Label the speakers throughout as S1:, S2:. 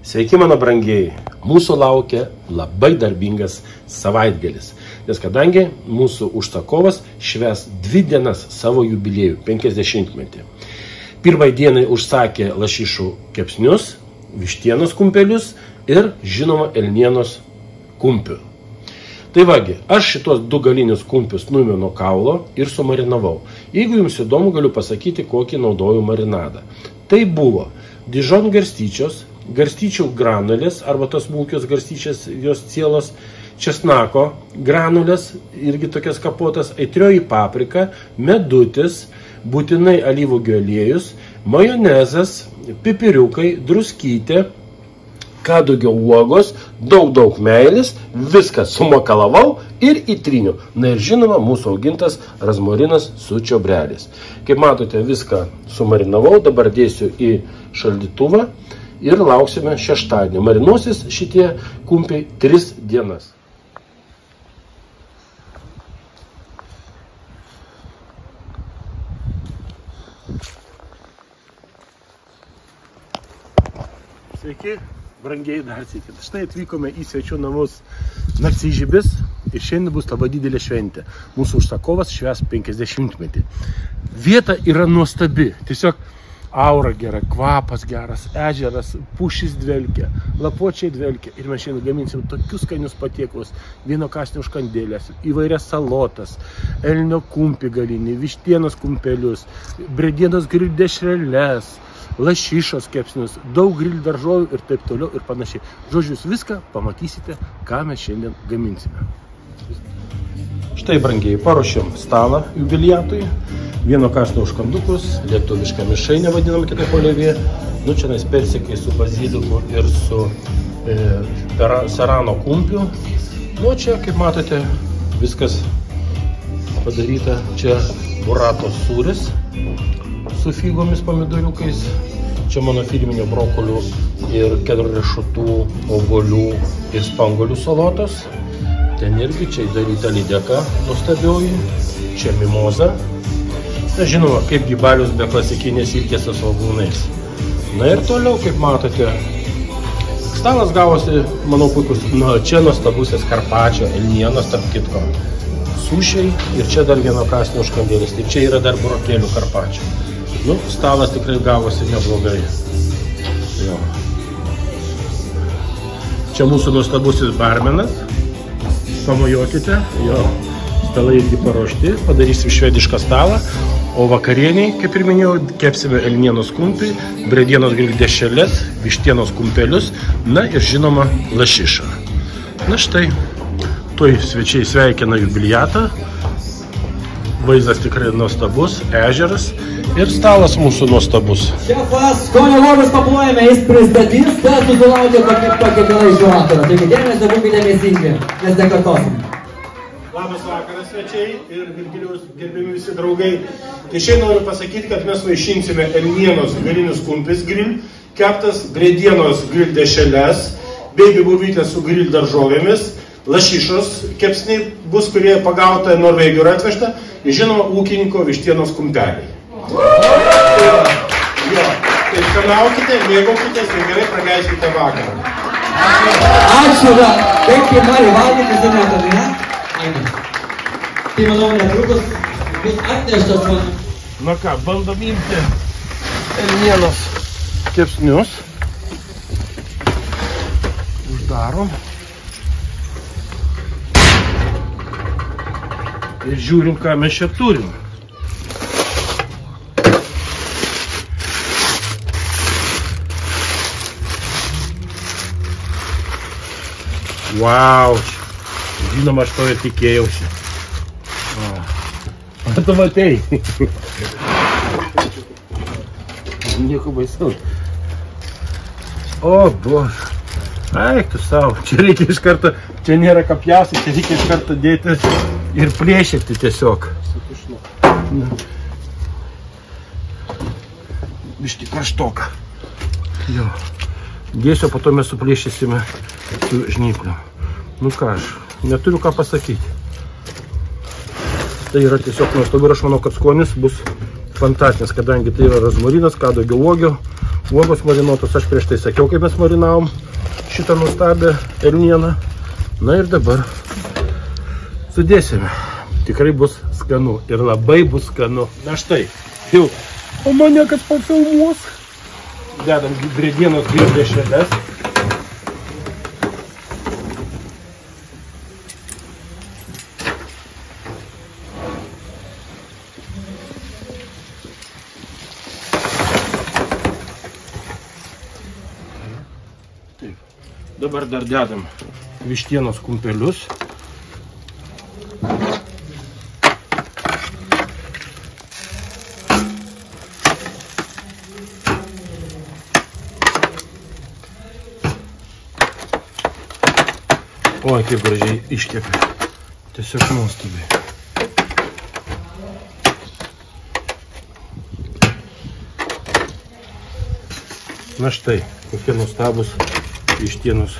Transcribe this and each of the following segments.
S1: Sveiki, mano brangieji. Mūsų laukia labai darbingas savaitgalis, nes kadangi mūsų užsakovas švęs 2 dienas savo jubiliejų, 50-metį. Pirmai dienai užsakė lašišų kepsnius, vištienos kumpelius ir, žinoma, elnienos kumpių. Tai vagi, aš šitos 2 galinius kumpius nuėmiau nuo kaulo ir sumarinavau. Jeigu jums įdomu, galiu pasakyti, kokį naudoju marinadą. Tai buvo Dijon garstyčios, garstyčių granulės arba tos smulkios garstyčios, jos cielos, česnako granulės, irgi tokias kapotas, aitrioji paprika, medutis, būtinai alyvuogių aliejus, majonezas, pipiriukai, druskytė, kadugio uogos, daug meilės, viską sumakalavau ir įtryniau. Na ir žinoma, mūsų augintas razmorinas su čiobreliais. Kaip matote, viską sumarinavau, dabar dėsiu į šaldytuvą ir lauksime šeštadienį. Marinuosis šitie kumpiai 3 dienas. Sveiki, brangieji, dar sveiki. Štai atvykome į svečių namus Narcižibis ir šiandien bus labai didelė šventė. Mūsų užsakovas švęs 50-metį. Vieta yra nuostabi. Tiesiog aura gera, kvapas geras, ežeras, pušys dvelkia, lapuočiai dvelkia. Ir mes šiandien gaminsim tokius skanius patiekalus, vieno kąsnio užkandėlės, įvairias salotas, elnio kumpį galinį, vištienos kumpelius, bredienos grill dešreles, lašišos kepsnius, daug grill daržovių ir taip toliau ir panašiai. Žodžiu, viską pamatysite, ką mes šiandien gaminsime. Štai, brangiai, paruošėm stalą jubiliatui, vieno kąsnio užkandukus, lietuvišką mišrainę vadinam kitaip olivė, čia persikai su baziliku ir su serano kumpiu. Čia, kaip matote, viskas padaryta. Čia buratos sūris su figomis, pomidoriukais. Čia mano firminio brokolių ir kedrriešutų, obuolių ir spanguolių salotos. Ten irgi čia daryta lydeka nuostabioji. Čia mimoza. Na, žinoma, kaipgi balius be klasikinės irkės su svogūnais. Na ir toliau, kaip matote, stalas gavosi, manau, puikus. Čia nuostabusis karpačio, elnienos, tarp kitko. Sušiai ir čia dar vieno kąsnio užkandėlis. Tai čia yra dar burokėlių karpačio. Stalas tikrai gavosi neblogai. Jo. Čia mūsų nuostabusis barmenas. Pamojuokite. Jo. Stalai irgi paruošti. Padarysim švedišką stalą. O vakarieniai, kaip ir minėjau, kepsime elnienos kumpį, bredienos grill dešreles, vištienos kumpelius, na ir žinoma lašišą. Na štai, tuoj svečiai sveikina jubiliatą. Vaizdas tikrai nuostabus, ežeras ir stalas mūsų nuostabus.
S2: Šefas skonio lobius paplojame, jis pristatys, kas susilaukė pakėlai šio vakaro. Taigi dėmesio, būkite dėmesingi, nes nekartosim.
S1: Labas vakaras, svečiai ir Virgiliaus gerbiami visi draugai. Tai šiandien noriu pasakyti, kad mes vaišinsime elnienos galinius kumpis grill, keptas bredienos grill dešreles, baby buvytės su grill daržovėmis, lašišos kepsniai bus, kurie pagauta Norvegijų ir atvežta, ir žinoma ūkininko vištienos kumpeliai. Tai skanaukite, mėgaukitės ir gerai praleiskite vakarą.
S2: Ačiū, kaip jie nori valgyti, žinote, ne? Tai manau, netrukus bus atneštas man.
S1: Na ką, bandom imti elnienos kepsnius. Uždarom. Ir žiūrim, ką mes čia turim. Wow! Žinoma, aš to ir tikėjausi. Tu matei. Nieko baisaus. O, bož. Ai, tu savo. Čia reikia iš karto, čia nėra ką pjausti, čia reikia iš karto dėti ir plėšyti tiesiog. Biški kraštoką. Jo. Dėsiu, po to mes suplėšysime su žnypliu. Ką aš, neturiu ką pasakyti. Tai yra tiesiog nuostabu ir aš manau, kad skonis bus fantastinis, kadangi tai yra rozmarinas, kadagio uogos marinuotos. Aš prieš tai sakiau, kaip mes marinavom šitą nuostabią elnieną. Na ir dabar sudėsime. Tikrai bus skanu ir labai bus skanu. Na štai, jau. O mane kas pafilmuos. Dedam briedienos dešreles. Taip. Dabar dar dedam vištienos kumpelius. Oi, kaip gražiai iškepė. Tiesiog nuostabiai. Na štai, kokie nuostabus vištienos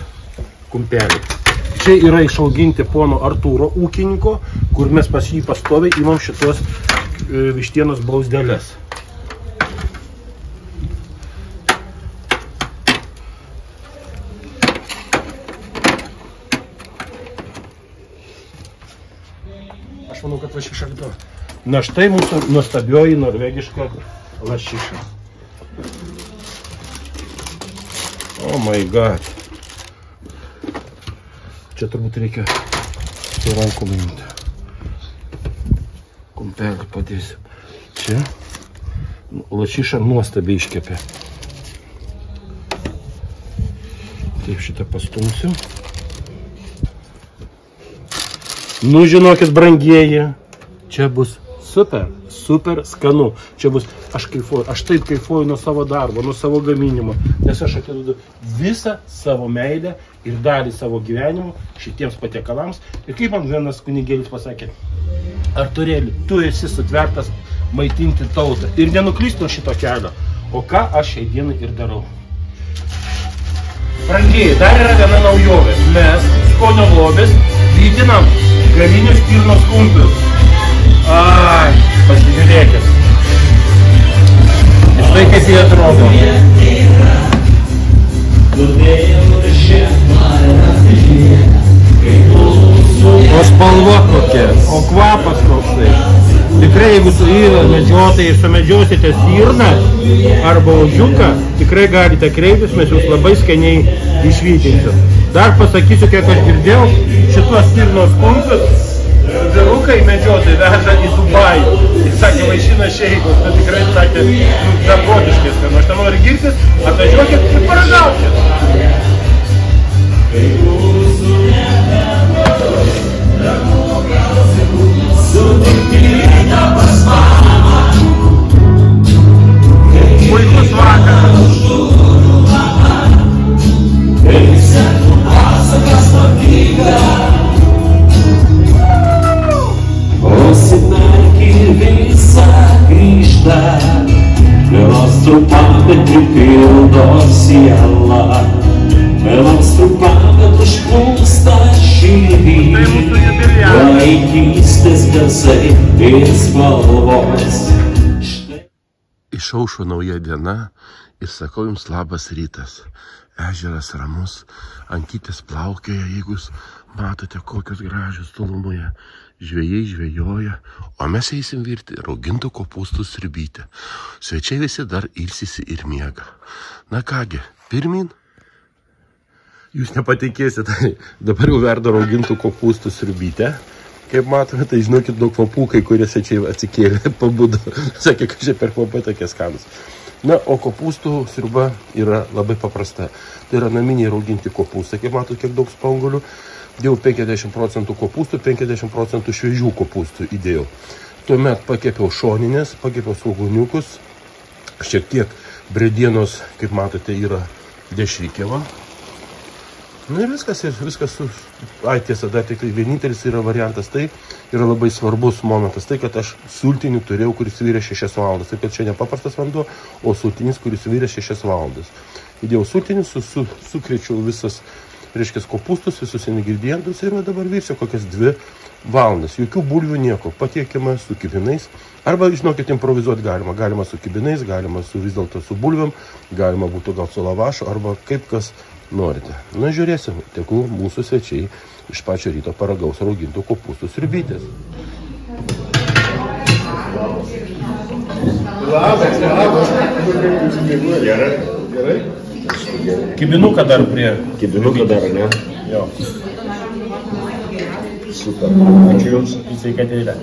S1: kumpeliai. Čia yra išauginti pono Artūro ūkininko, kur mes pas jį pastoviai imam šitos vištienos blauzdeles. Aš manau, kad lašiša to. Na štai mūsų nuostabioji norvegiška lašiša. Oh my god. Čia turbūt reikia su rankom imti. Kumpelį padėsim. Čia lašiša nuostabiai iškepė. Taip, šitą pastumsiu. Nu, žinokit, brangieji, čia bus super, super skanu. Čia bus, aš taip kaifuoju nuo savo darbo, nuo savo gaminimo, nes aš atiduodu visą savo meilę ir dalį savo gyvenimo šitiems patiekalams. Ir kaip man vienas kunigėlis pasakė, Artūrėli, tu esi sutvertas maitinti tautą ir nenuklyst nuo šito kelio. O ką aš šiai dienai ir darau. Brangieji, dar yra viena naujovė. Mes, Skonio lobis, vydinam galinius stirnos kumpius. Ai, pasižiūrėkit. Ir štai kaip jie atrodo. O spalva kokia, o kvapas koksai. Tikrai, jeigu medžiotojai sumedžiosite stirną arba ožiuką, tikrai galite kreiptis, mes jūs labai skaniai išvytinsim. Dar pasakysiu, kiek aš girdėjau, šitos stirnos kumpius vyrukai medžiotojai veža į Dubajų. Jis sakė, vaišina šeikos, bet tikrai sakė, darbotiškai skanu. Aš ten noriu girtis, atvažiuokit ir paragaukit. Puikus vakaras.
S3: Pripildo sielą, melas trumpam užplūsta širdį, vaikystės garsai ir spalvos.
S1: Išaušo nauja diena ir sakau jums labas rytas. Ežeras ramus, ankytės plaukioja, jeigu jūs matote kokios gražios tolumoje. Žvejai žvejoja, o mes eisim virti raugintų kopūstų sriubytę. Svečiai visi dar ilsisi ir miega. Na kągi, pirmin? Jūs nepatikėsit, dabar jau verda raugintų kopūstų sriubytę. Kaip matome, tai žinokit, daug kvapų, kai kurie svečiai atsikėlė, pabudo. Sakė, kad čia per kvapai tokie skanus. Na, o kopūstų sriuba yra labai paprasta. Tai yra naminiai rauginti kopūstai, kaip matote, kiek daug spangulių. Dėjau 50% kopūstų, 50% šviežių kopūstų įdėjau. Tuomet pakepiau šoninės, pakepiau svogūniukus, šiek tiek briedienos, kaip matote, yra dešrykėva. Na ir viskas. Ai, tiesa, dar tik vienintelis yra variantas, tai yra labai svarbus momentas, tai kad aš sultinį turėjau, kuris vyrė 6 valandas. Taip kad čia ne paprastas vanduo, o sultinis, kuris vyrė 6 valandas. Įdėjau sultinį, sukrečiau visas, reiškia, kopūstus, visus ingredientus ir dabar virsiu kokias 2 valandas. Jokių bulvių nieko. Patiekiama su kibinais. Arba, žinokit, improvizuoti galima. Galima su kibinais, galima su vis dėlto su bulviam, galima būtų gal su lavašu, arba kaip kas norite. Na, žiūrėsim, tegul mūsų svečiai iš pačio ryto paragaus raugintų kopūstų sriubytės.
S4: Gerai.
S1: Kibinuką dar prie.
S4: Kibinuką dar, ne?
S1: Jo.
S4: Super. Ačiū Jums.
S1: Sveikatėlė.